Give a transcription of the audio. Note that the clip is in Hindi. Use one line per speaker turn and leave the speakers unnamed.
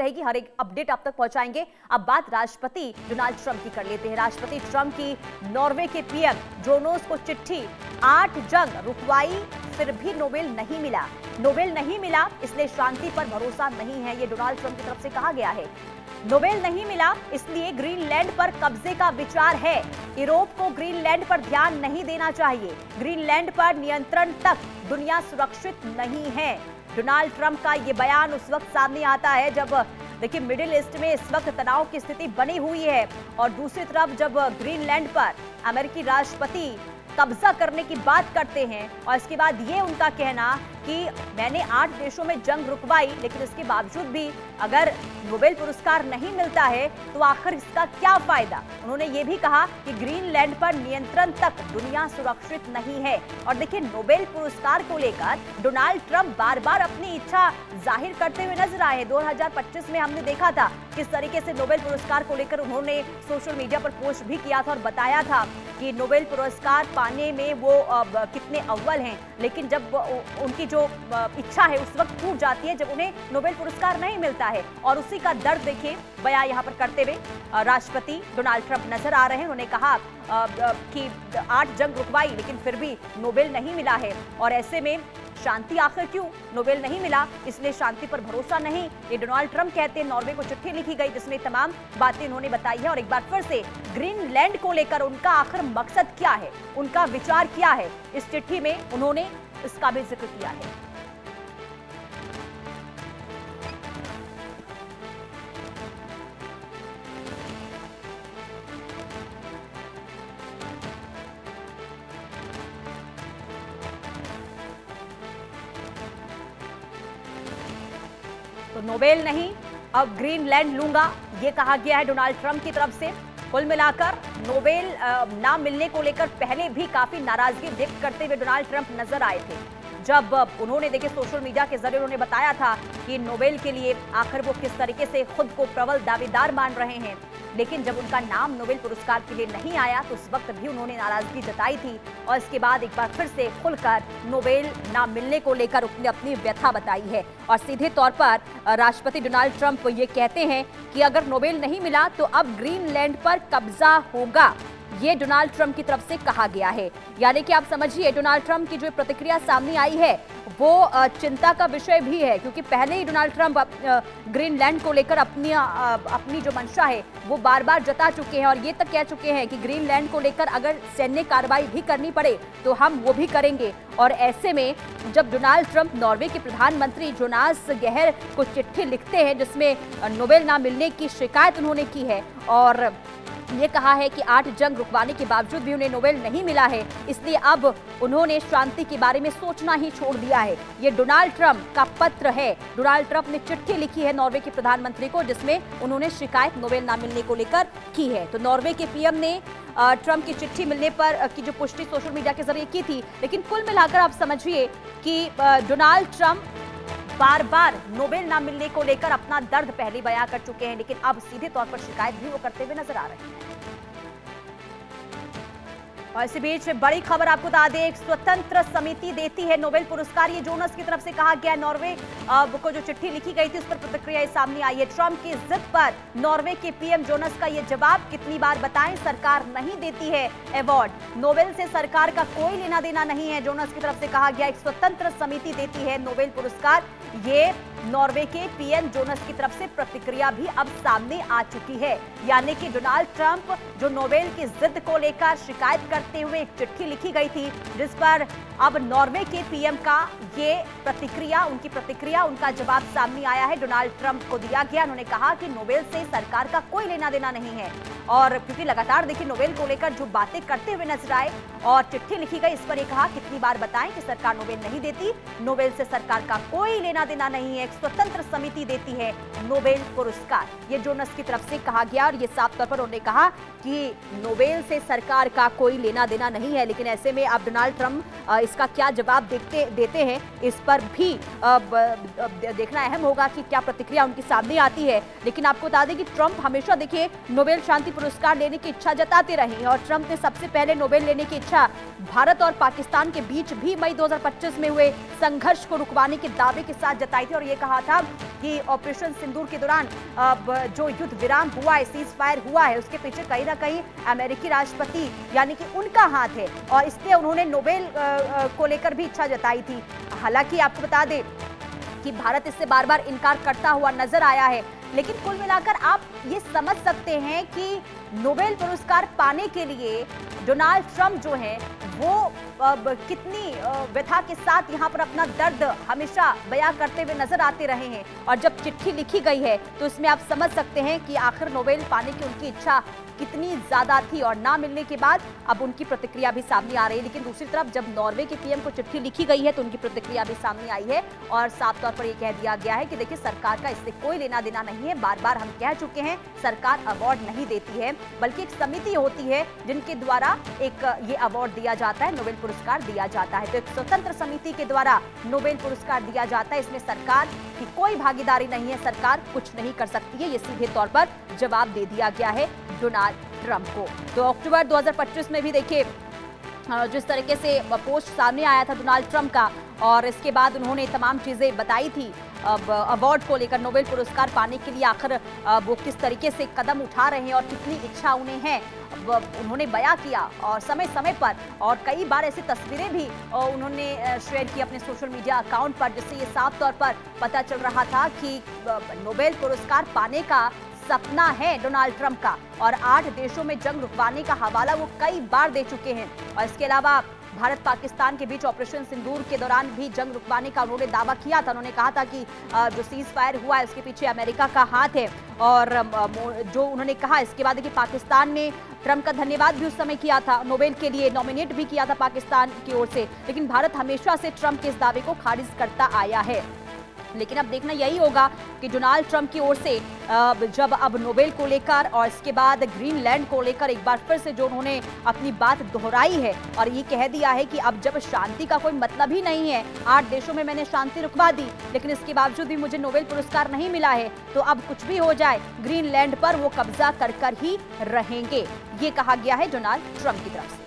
रहेगी, हर एक अपडेट आप तक पहुंचाएंगे। अब बात राष्ट्रपति डोनाल्ड ट्रंप की कर लेते हैं। राष्ट्रपति ट्रंप की नॉर्वे के पीएम जोनास को चिट्ठी, 8 जंग रुकवाई फिर भी नोबेल नहीं मिला। नोबेल नहीं मिला इसलिए शांति पर भरोसा नहीं है, ये डोनाल्ड ट्रंप की तरफ से कहा गया है। नोबेल नहीं मिला इसलिए ग्रीनलैंड पर कब्जे का विचार है। यूरोप को ग्रीनलैंड पर ध्यान नहीं देना चाहिए। ग्रीनलैंड पर नियंत्रण तक दुनिया सुरक्षित नहीं है। डोनाल्ड ट्रंप का यह बयान उस वक्त सामने आता है जब देखिए मिडिल ईस्ट में इस वक्त तनाव की स्थिति बनी हुई है और दूसरी तरफ जब ग्रीनलैंड पर अमेरिकी राष्ट्रपति कब्जा करने की बात करते हैं और इसके बाद ये उनका कहना कि मैंने 8 देशों में जंग रुकवाई लेकिन इसके बावजूद भी अगर नोबेल पुरस्कार नहीं मिलता है तो आखिर इसका क्या फायदा। उन्होंने ये भी कहा कि ग्रीनलैंड पर नियंत्रण तक दुनिया सुरक्षित नहीं है। और देखिए नोबेल पुरस्कार को लेकर डोनाल्ड ट्रंप बार बार अपनी इच्छा जाहिर करते हुए नजर आए। 2025 में हमने देखा था किस तरीके से नोबेल पुरस्कार को लेकर उन्होंने सोशल मीडिया पर पोस्ट भी किया था और बताया था कि नोबेल पुरस्कार पाने में वो कितने अव्वल हैं, लेकिन जब उनकी जो इच्छा है उस वक्त टूट जाती है जब उन्हें नोबेल पुरस्कार नहीं मिलता है। और उसी का दर्द देखिए बयां यहां पर करते हुए राष्ट्रपति डोनाल्ड ट्रंप नजर आ रहे हैं। उन्होंने कहा कि 8 जंग रुकवाई लेकिन फिर भी नोबेल नहीं मिला है और ऐसे में शांति आखिर क्यों, नोबेल नहीं मिला इसलिए शांति पर भरोसा नहीं, ये डोनाल्ड ट्रंप कहते हैं। नॉर्वे को चिट्ठी लिखी गई जिसमें तमाम बातें उन्होंने बताई है और एक बार फिर से ग्रीनलैंड को लेकर उनका आखिर मकसद क्या है, उनका विचार क्या है, इस चिट्ठी में उन्होंने इसका भी जिक्र किया है। तो नोबेल नहीं अब ग्रीनलैंड लूंगा, यह कहा गया है डोनाल्ड ट्रंप की तरफ से। कुल मिलाकर नोबेल ना मिलने को लेकर पहले भी काफी नाराजगी व्यक्त करते हुए डोनाल्ड ट्रंप नजर आए थे जब उन्होंने देखिए सोशल मीडिया के जरिए उन्होंने बताया था कि नोबेल के लिए आखिर वो किस तरीके से खुद को प्रबल दावेदार मान रहे हैं। लेकिन जब उनका नाम नोबेल पुरस्कार के लिए नहीं आया तो उस वक्त भी उन्होंने नाराजगी जताई थी और इसके बाद एक बार फिर से खुलकर नोबेल ना मिलने को लेकर उन्होंने अपनी व्यथा बताई है। और सीधे तौर पर राष्ट्रपति डोनाल्ड ट्रंप ये कहते हैं कि अगर नोबेल नहीं मिला तो अब ग्रीनलैंड पर कब्जा होगा, ये डोनाल्ड ट्रंप की तरफ से कहा गया है। यानी कि आप समझिए डोनाल्ड ट्रंप की जो प्रतिक्रिया सामने आई है वो चिंता का विषय भी है क्योंकि पहले ही डोनाल्ड ट्रंप ग्रीनलैंड को लेकर अपनी जो मंशा है वो बार बार जता चुके हैं और ये तक कह चुके हैं कि ग्रीनलैंड को लेकर अगर सैन्य कार्रवाई भी करनी पड़े तो हम वो भी करेंगे। और ऐसे में जब डोनाल्ड ट्रंप नॉर्वे के प्रधानमंत्री जोनास गेहर को चिट्ठी लिखते हैं जिसमें नोबेल ना मिलने की शिकायत उन्होंने की है और ये कहा है कि 8 जंग रुकवाने के बावजूद भी उन्हें नोबेल नहीं मिला है इसलिए अब उन्होंने शांति के बारे में सोचना ही छोड़ दिया है। ये डोनाल्ड ट्रंप का पत्र है। डोनाल्ड ट्रंप ने चिट्ठी लिखी है नॉर्वे के प्रधानमंत्री को जिसमें उन्होंने शिकायत नोबेल ना मिलने को लेकर की है। तो नॉर्वे के पीएम ने ट्रंप की चिट्ठी मिलने पर की जो पुष्टि सोशल मीडिया के जरिए की थी, लेकिन कुल मिलाकर आप समझिए कि डोनाल्ड ट्रंप बार बार नोबेल ना मिलने को लेकर अपना दर्द पहले बयां कर चुके हैं लेकिन अब सीधे तौर पर शिकायत भी वो करते हुए नजर आ रहे हैं। और इसी बीच बड़ी खबर आपको बता दें, एक स्वतंत्र समिति देती है नोबेल पुरस्कार, ये जोनास की तरफ से कहा गया। नॉर्वे को जो चिट्ठी लिखी गई थी उस पर प्रतिक्रिया सामने आई है। ट्रंप की जिद पर नॉर्वे के पीएम जोनास का ये जवाब, कितनी बार बताएं सरकार नहीं देती है अवार्ड, नोबेल से सरकार का कोई लेना देना नहीं है। जोनास की तरफ से कहा गया एक स्वतंत्र समिति देती है नोबेल पुरस्कार, ये नॉर्वे के पीएम जोनास की तरफ से प्रतिक्रिया भी अब सामने आ चुकी है। यानी कि डोनाल्ड ट्रंप जो नोबेल की जिद को लेकर शिकायत करते हुए एक चिट्ठी लिखी गई थी जिस पर अब नॉर्वे के पीएम का ये प्रतिक्रिया, उनका जवाब सामने आया है, डोनाल्ड ट्रंप को दिया गया। उन्होंने कहा कि नोबेल से सरकार का कोई लेना देना नहीं है और क्योंकि लगातार देखिए नोबेल को लेकर जो बातें करते हुए नजर आए और चिट्ठी लिखी गई इस पर ये कहा कितनी बार बताएं कि सरकार नोबेल नहीं देती, नोबेल से सरकार का कोई लेना देना नहीं है, एक स्वतंत्र समिति देती है नोबेल पुरस्कार, ये जोनास की तरफ से कहा गया। और ये साफ तौर पर उन्होंने कहा कि नोबेल से सरकार का कोई लेना देना नहीं है। लेकिन ऐसे में अब डोनाल्ड ट्रंप इसका क्या जवाब देते हैं, इस पर भी देखना अहम होगा कि क्या प्रतिक्रिया उनकी सामने आती है। लेकिन आपको बता दें कि ट्रंप हमेशा देखिए नोबेल शांति पुरस्कार लेने की इच्छा जताते रहे हैं और ट्रंप ने सबसे पहले नोबेल लेने की इच्छा भारत और पाकिस्तान के बीच भी मई 2025 में हुए संघर्ष को रुकवाने के दावे के साथ जताई थी और ये कहा था कि ऑपरेशन सिंदूर के दौरान जो युद्ध विराम हुआ है, सीज फायर हुआ है, उसके पीछे कहीं ना कहीं अमेरिकी राष्ट्रपति यानी कि उनका हाथ है और इसलिए उन्होंने नोबेल को लेकर भी इच्छा जताई थी। हालांकि आपको बता दें कि भारत इससे बार बार इनकार करता हुआ नजर आया है, लेकिन कुल मिलाकर आप ये समझ सकते हैं कि नोबेल पुरस्कार पाने के लिए डोनाल्ड ट्रंप जो हैं वो कितनी व्यथा के साथ यहाँ पर अपना दर्द हमेशा बयां करते हुए नजर आते रहे हैं। और जब चिट्ठी लिखी गई है तो इसमें आप समझ सकते हैं कि आखिर नोबेल पाने की उनकी इच्छा कितनी ज्यादा थी और ना मिलने के बाद अब उनकी प्रतिक्रिया भी सामने आ रही है। लेकिन दूसरी तरफ जब नॉर्वे के पीएम को चिट्ठी लिखी गई है तो उनकी प्रतिक्रिया भी सामने आई है और साफ तौर पर यह कह दिया गया है कि देखिए सरकार का इससे कोई लेना देना नहीं है। बार बार हम कह चुके हैं सरकार अवार्ड नहीं देती है, बल्कि एक समिति होती है जिनके द्वारा एक ये अवार्ड दिया जाता है, नोबेल पुरस्कार दिया जाता है। तो एक स्वतंत्र समिति के द्वारा नोबेल पुरस्कार दिया जाता है, इसमें सरकार की कोई भागीदारी नहीं है, सरकार कुछ नहीं कर सकती है। ये सीधे तौर पर जवाब दे दिया गया है डोनाल्ड ट्रंप को। तो अक्टूबर 2025 में भी देखिए जिस तरीके से पोस्ट सामने आया था डोनाल्ड ट्रंप का और इसके बाद उन्होंने तमाम चीजें बताई थी अब अवार्ड को लेकर, नोबेल पुरस्कार पाने के लिए आखिर वो किस तरीके से कदम उठा रहे हैं और कितनी इच्छा उन्हें है, उन्होंने बयां किया और समय समय पर और कई बार ऐसी तस्वीरें भी उन्होंने शेयर की अपने सोशल मीडिया अकाउंट पर, जिससे ये साफ तौर पर पता चल रहा था कि नोबेल पुरस्कार पाने का सपना है डोनाल्ड ट्रंप का और 8 देशों में जंग रुकवाने का हवाला वो कई बार दे चुके हैं। और इसके अलावा भारत पाकिस्तान के बीच ऑपरेशन सिंदूर के दौरान भी जंग रुकवाने का उन्होंने दावा किया था। उन्होंने कहा था कि जो सीज फायर हुआ है उसके पीछे अमेरिका का हाथ है और जो उन्होंने कहा इसके बाद कि पाकिस्तान ने ट्रंप का धन्यवाद भी उस समय किया था, नोबेल के लिए नॉमिनेट भी किया था पाकिस्तान की ओर से। लेकिन भारत हमेशा से ट्रंप के इस दावे को खारिज करता आया है। लेकिन अब देखना यही होगा कि डोनाल्ड ट्रंप की ओर से जब अब नोबेल को लेकर और इसके बाद ग्रीनलैंड को लेकर एक बार फिर से जो उन्होंने अपनी बात दोहराई है और ये कह दिया है कि अब जब शांति का कोई मतलब ही नहीं है, 8 देशों में मैंने शांति रुकवा दी लेकिन इसके बावजूद भी मुझे नोबेल पुरस्कार नहीं मिला है, तो अब कुछ भी हो जाए ग्रीनलैंड पर वो कब्जा कर ही रहेंगे, ये कहा गया है डोनाल्ड ट्रंप की तरफ से।